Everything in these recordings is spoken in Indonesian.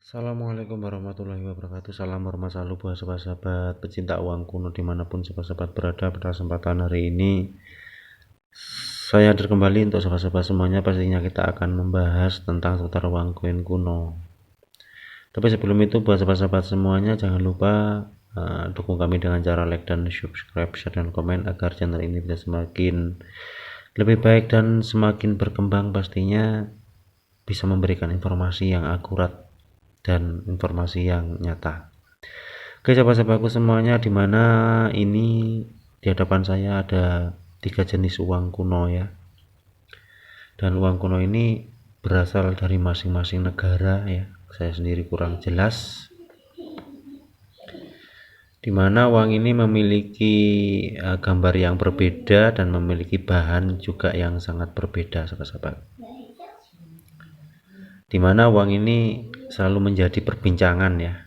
Assalamualaikum warahmatullahi wabarakatuh. Salam hormat selalu buat sahabat-sahabat pecinta uang kuno dimanapun sahabat-sahabat berada. Pada kesempatan hari ini saya hadir kembali untuk sahabat-sahabat semuanya. Pastinya kita akan membahas tentang seputar uang koin kuno. Tapi sebelum itu buat sahabat-sahabat semuanya jangan lupa dukung kami dengan cara like dan subscribe, share dan komen agar channel ini bisa semakin lebih baik dan semakin berkembang, pastinya bisa memberikan informasi yang akurat dan informasi yang nyata. Oke sahabat-sahabatku semuanya, dimana ini di hadapan saya ada 3 jenis uang kuno ya. Dan uang kuno ini berasal dari masing-masing negara ya. Saya sendiri kurang jelas. Dimana uang ini memiliki gambar yang berbeda dan memiliki bahan juga yang sangat berbeda sahabat-sahabat. Dimana uang ini selalu menjadi perbincangan ya,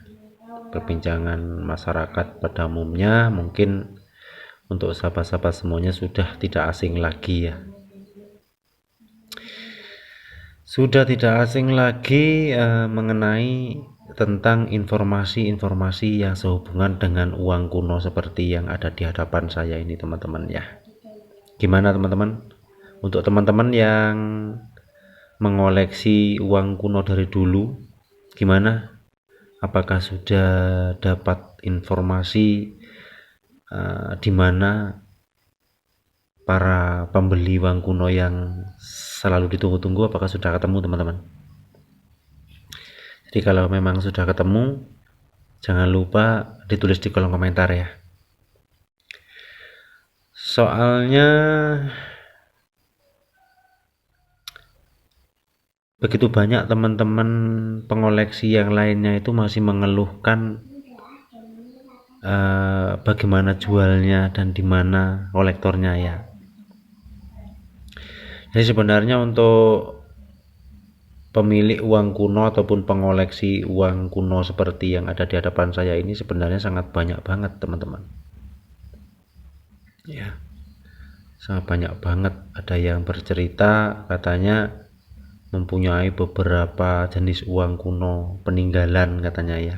perbincangan masyarakat pada umumnya. Mungkin untuk sahabat-sahabat semuanya sudah tidak asing lagi ya, sudah tidak asing lagi mengenai tentang informasi-informasi yang sehubungan dengan uang kuno seperti yang ada di hadapan saya ini teman-teman ya. Gimana teman-teman, untuk teman-teman yang mengoleksi uang kuno dari dulu, gimana? Apakah sudah dapat informasi di mana para pembeli uang kuno yang selalu ditunggu-tunggu, apakah sudah ketemu teman-teman? Jadi kalau memang sudah ketemu, jangan lupa ditulis di kolom komentar ya. Soalnya begitu banyak teman-teman pengoleksi yang lainnya itu masih mengeluhkan bagaimana jualnya dan di mana kolektornya ya. Jadi sebenarnya untuk pemilik uang kuno ataupun pengoleksi uang kuno seperti yang ada di hadapan saya ini sebenarnya sangat banyak banget teman-teman ya, sangat banyak banget. Ada yang bercerita katanya mempunyai beberapa jenis uang kuno peninggalan katanya ya.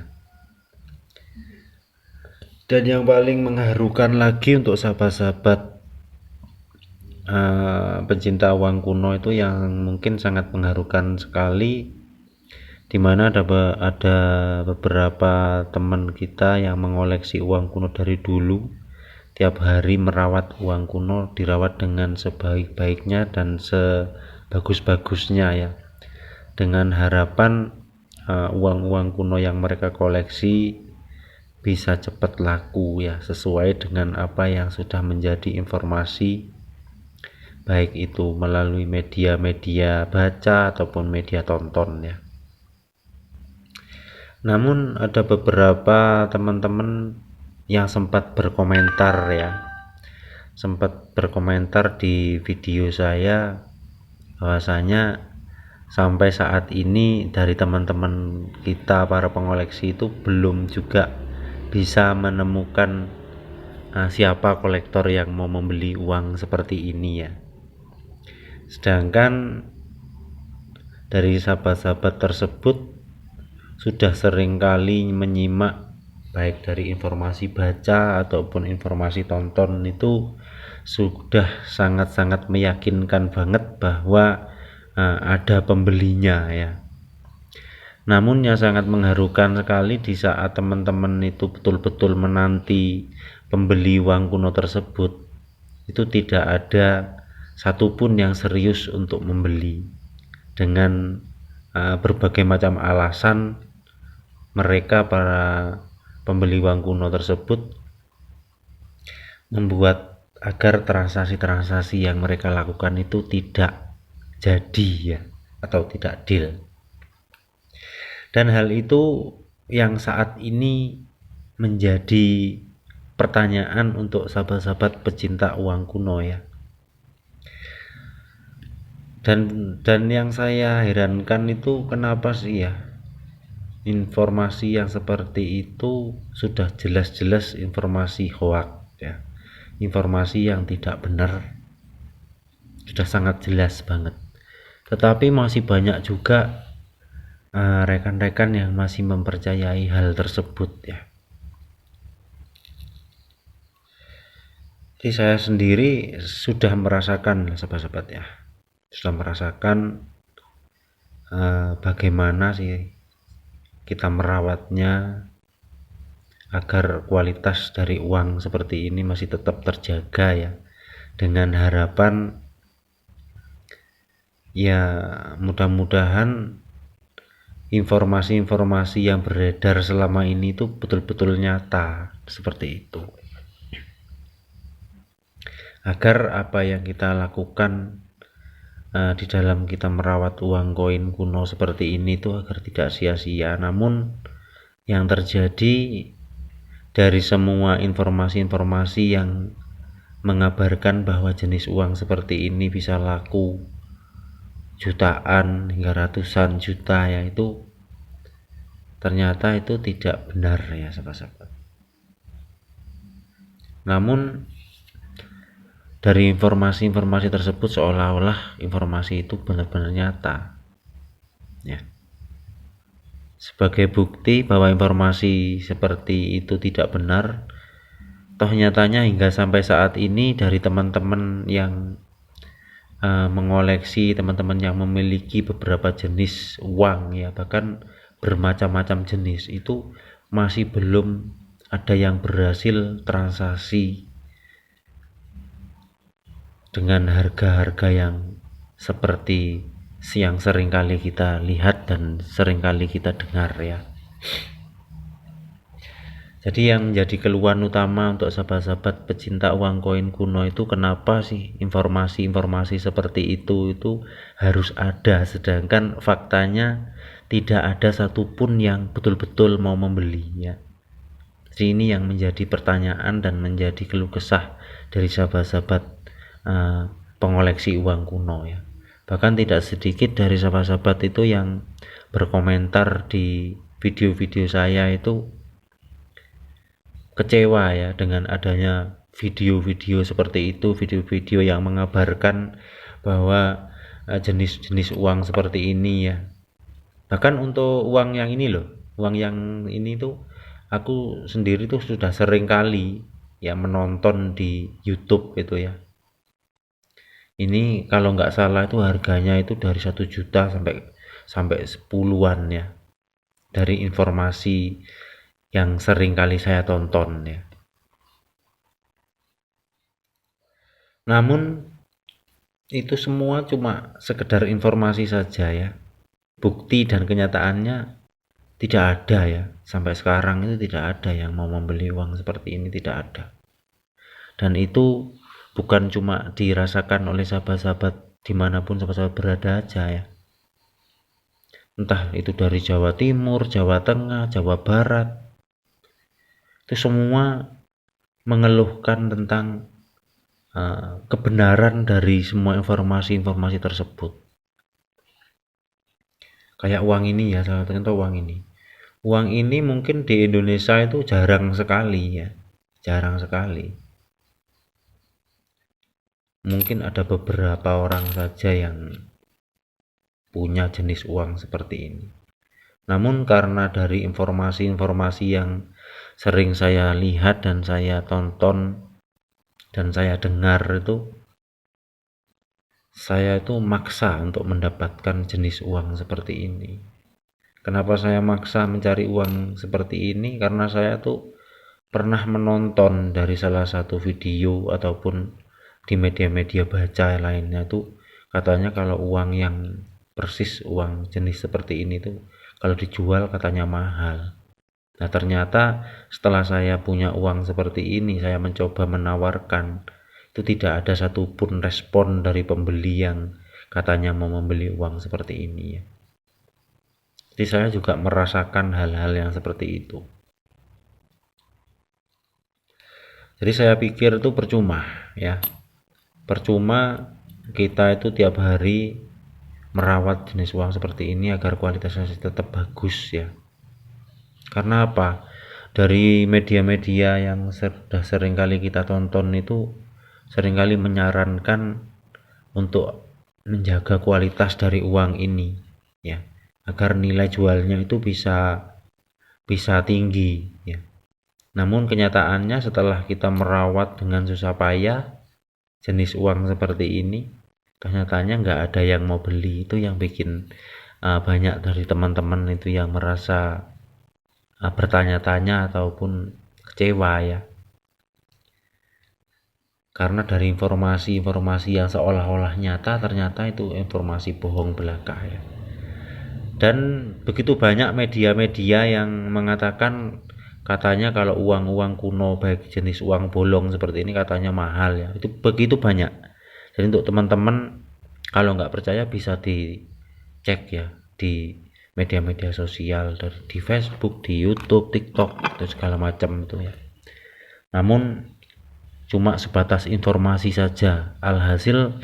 Dan yang paling mengharukan lagi untuk sahabat-sahabat pencinta uang kuno itu, yang mungkin sangat mengharukan sekali, dimana ada beberapa teman kita yang mengoleksi uang kuno dari dulu. Tiap hari merawat uang kuno, dirawat dengan sebaik-baiknya dan sebagus-bagusnya ya, dengan harapan uang-uang kuno yang mereka koleksi bisa cepat laku ya, sesuai dengan apa yang sudah menjadi informasi, baik itu melalui media-media baca ataupun media tonton ya. Namun ada beberapa teman-teman yang sempat berkomentar di video saya, bahwasanya sampai saat ini dari teman-teman kita para pengoleksi itu belum juga bisa menemukan siapa kolektor yang mau membeli uang seperti ini ya. Sedangkan dari sahabat-sahabat tersebut sudah seringkali menyimak baik dari informasi baca ataupun informasi tonton, itu sudah sangat-sangat meyakinkan banget bahwa ada pembelinya ya. Namun yang sangat mengharukan sekali, di saat teman-teman itu betul-betul menanti pembeli uang kuno tersebut, itu tidak ada satupun yang serius untuk membeli. Dengan berbagai macam alasan, mereka para pembeli uang kuno tersebut membuat agar transaksi-transaksi yang mereka lakukan itu tidak jadi ya, atau tidak deal. Dan hal itu yang saat ini menjadi pertanyaan untuk sahabat-sahabat pecinta uang kuno ya. Dan yang saya herankan itu, kenapa sih ya informasi yang seperti itu sudah jelas-jelas informasi hoax ya, informasi yang tidak benar, sudah sangat jelas banget, tetapi masih banyak juga rekan-rekan yang masih mempercayai hal tersebut ya. Jadi saya sendiri sudah merasakan sahabat-sahabat ya, sudah merasakan bagaimana sih kita merawatnya agar kualitas dari uang seperti ini masih tetap terjaga ya, dengan harapan ya mudah-mudahan informasi-informasi yang beredar selama ini itu betul-betul nyata seperti itu, agar apa yang kita lakukan di dalam kita merawat uang koin kuno seperti ini itu agar tidak sia-sia. Namun yang terjadi dari semua informasi-informasi yang mengabarkan bahwa jenis uang seperti ini bisa laku jutaan hingga ratusan juta ya, itu ternyata itu tidak benar ya sahabat-sahabat. Namun dari informasi-informasi tersebut seolah-olah informasi itu benar-benar nyata ya. Sebagai bukti bahwa informasi seperti itu tidak benar, toh nyatanya hingga sampai saat ini dari teman-teman yang mengoleksi, teman-teman yang memiliki beberapa jenis uang ya, bahkan bermacam-macam jenis, itu masih belum ada yang berhasil transaksi dengan harga-harga yang seperti yang seringkali kita lihat dan seringkali kita dengar ya. Jadi yang menjadi keluhan utama untuk sahabat-sahabat pecinta uang koin kuno itu, kenapa sih informasi-informasi seperti itu harus ada, sedangkan faktanya tidak ada satupun yang betul-betul mau membelinya. Jadi ini yang menjadi pertanyaan dan menjadi keluh kesah dari sahabat-sahabat pengoleksi uang kuno ya. Bahkan tidak sedikit dari sahabat-sahabat itu yang berkomentar di video-video saya itu kecewa ya dengan adanya video-video seperti itu, video-video yang mengabarkan bahwa jenis-jenis uang seperti ini ya. Bahkan untuk uang yang ini loh, uang yang ini tuh aku sendiri tuh sudah sering kali ya menonton di YouTube itu ya. Ini kalau nggak salah itu harganya itu dari 1 juta sampai 10-an ya, dari informasi yang sering kali saya tonton ya. Namun itu semua cuma sekedar informasi saja ya. Bukti dan kenyataannya tidak ada ya. Sampai sekarang itu tidak ada yang mau membeli uang seperti ini, tidak ada. Dan itu bukan cuma dirasakan oleh sahabat-sahabat dimanapun sahabat-sahabat berada aja ya. Entah itu dari Jawa Timur, Jawa Tengah, Jawa Barat, itu semua mengeluhkan tentang kebenaran dari semua informasi-informasi tersebut. Kayak uang ini ya, salah satu contoh uang ini. Uang ini mungkin di Indonesia itu jarang sekali ya, jarang sekali. Mungkin ada beberapa orang saja yang punya jenis uang seperti ini. Namun karena dari informasi-informasi yang sering saya lihat dan saya tonton dan saya dengar itu, saya itu maksa untuk mendapatkan jenis uang seperti ini. Kenapa saya maksa mencari uang seperti ini? Karena saya tuh pernah menonton dari salah satu video ataupun di media-media baca lainnya tuh, katanya kalau uang yang persis uang jenis seperti ini tuh kalau dijual katanya mahal. Nah ternyata setelah saya punya uang seperti ini, saya mencoba menawarkan, itu tidak ada satupun respon dari pembeli yang katanya mau membeli uang seperti ini ya. Jadi saya juga merasakan hal-hal yang seperti itu. Jadi saya pikir itu percuma ya, percuma kita itu tiap hari merawat jenis uang seperti ini agar kualitasnya tetap bagus ya. Karena apa? Dari media-media yang sudah seringkali kita tonton itu seringkali menyarankan untuk menjaga kualitas dari uang ini ya, agar nilai jualnya itu bisa tinggi ya. Namun kenyataannya setelah kita merawat dengan susah payah jenis uang seperti ini, kenyataannya nggak ada yang mau beli. Itu yang bikin banyak dari teman-teman itu yang merasa bertanya-tanya ataupun kecewa ya, karena dari informasi-informasi yang seolah-olah nyata ternyata itu informasi bohong belaka ya. Dan begitu banyak media-media yang mengatakan katanya kalau uang-uang kuno baik jenis uang bolong seperti ini katanya mahal ya, itu begitu banyak. Jadi untuk teman-teman kalau nggak percaya bisa dicek ya di media-media sosial, di Facebook, di YouTube, TikTok, dan segala macam itu ya. Namun cuma sebatas informasi saja. Alhasil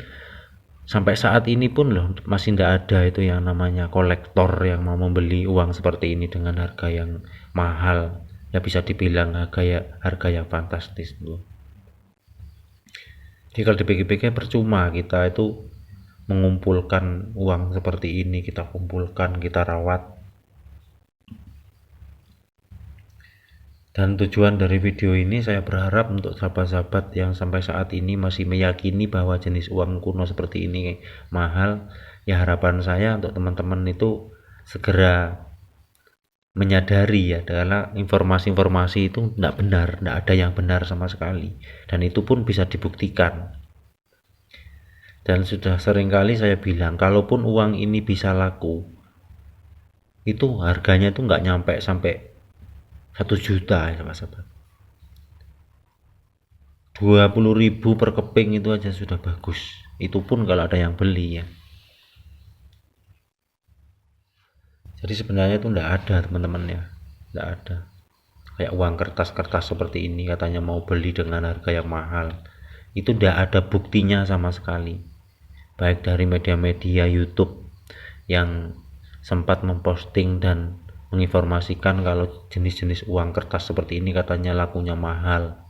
sampai saat ini pun loh masih tidak ada itu yang namanya kolektor yang mau membeli uang seperti ini dengan harga yang mahal. Ya bisa dibilang harga yang fantastis loh. Jadi kalau dipikir-pikir percuma kita itu mengumpulkan uang seperti ini, kita kumpulkan, kita rawat. Dan tujuan dari video ini saya berharap untuk sahabat-sahabat yang sampai saat ini masih meyakini bahwa jenis uang kuno seperti ini mahal, ya harapan saya untuk teman-teman itu segera menyadari ya, adalah informasi-informasi itu tidak benar, tidak ada yang benar sama sekali, dan itu pun bisa dibuktikan. Dan sudah seringkali saya bilang, kalaupun uang ini bisa laku, itu harganya itu nggak nyampe sampai 1 juta ya sahabat. 20.000 per keping itu aja sudah bagus, itu pun kalau ada yang beli ya. Jadi sebenarnya itu enggak ada teman-teman ya, enggak ada kayak uang kertas-kertas seperti ini katanya mau beli dengan harga yang mahal, itu enggak ada buktinya sama sekali, baik dari media-media YouTube yang sempat memposting dan menginformasikan kalau jenis-jenis uang kertas seperti ini katanya lakunya mahal,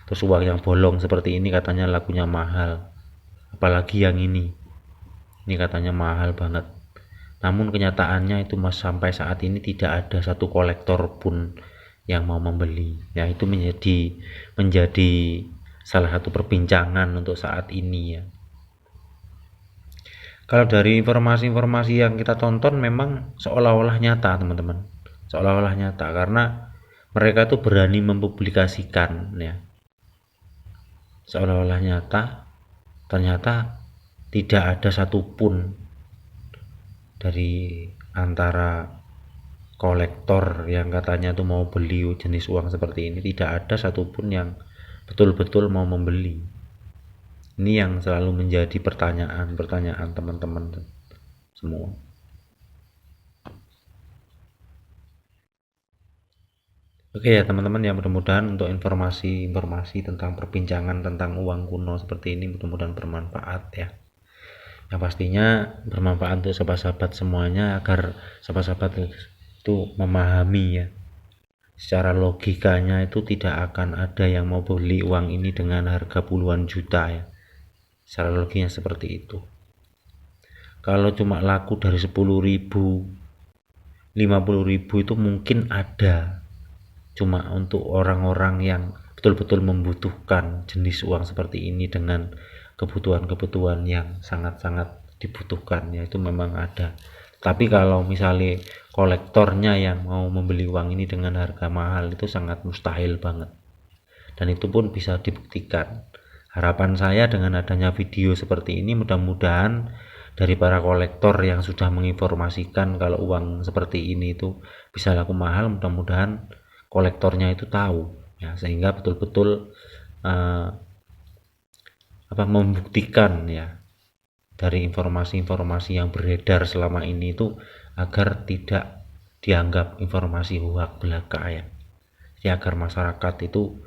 terus uang yang bolong seperti ini katanya lakunya mahal, apalagi yang ini katanya mahal banget. Namun kenyataannya itu sampai saat ini tidak ada satu kolektor pun yang mau membeli ya. Itu menjadi salah satu perbincangan untuk saat ini ya. Kalau dari informasi-informasi yang kita tonton memang seolah-olah nyata teman-teman, seolah-olah nyata karena mereka tuh berani mempublikasikan ya, seolah-olah nyata, ternyata tidak ada satupun dari antara kolektor yang katanya tuh mau beli jenis uang seperti ini, tidak ada satupun yang betul-betul mau membeli. Ini yang selalu menjadi pertanyaan teman-teman semua. Oke ya teman-teman ya, mudah-mudahan untuk informasi tentang perbincangan tentang uang kuno seperti ini mudah-mudahan bermanfaat ya. Yang pastinya bermanfaat untuk sahabat-sahabat semuanya, agar sahabat-sahabat itu memahami ya, secara logikanya itu tidak akan ada yang mau beli uang ini dengan harga puluhan juta ya. Secara logiknya seperti itu. Kalau cuma laku dari 10.000, 50.000 itu mungkin ada, cuma untuk orang-orang yang betul-betul membutuhkan jenis uang seperti ini dengan kebutuhan-kebutuhan yang sangat-sangat dibutuhkan ya, itu memang ada. Tapi kalau misalnya kolektornya yang mau membeli uang ini dengan harga mahal, itu sangat mustahil banget, dan itu pun bisa dibuktikan. Harapan saya dengan adanya video seperti ini, mudah-mudahan dari para kolektor yang sudah menginformasikan kalau uang seperti ini itu bisa laku mahal, mudah-mudahan kolektornya itu tahu ya, sehingga betul-betul membuktikan ya dari informasi-informasi yang beredar selama ini itu, agar tidak dianggap informasi hoak belaka ya, agar masyarakat itu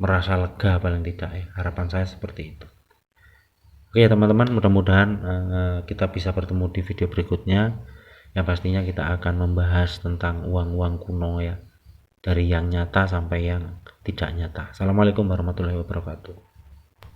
merasa lega paling tidak ya. Harapan saya seperti itu. Oke ya teman-teman, mudah-mudahan kita bisa bertemu di video berikutnya. Yang pastinya kita akan membahas tentang uang-uang kuno ya, dari yang nyata sampai yang tidak nyata. Assalamualaikum warahmatullahi wabarakatuh.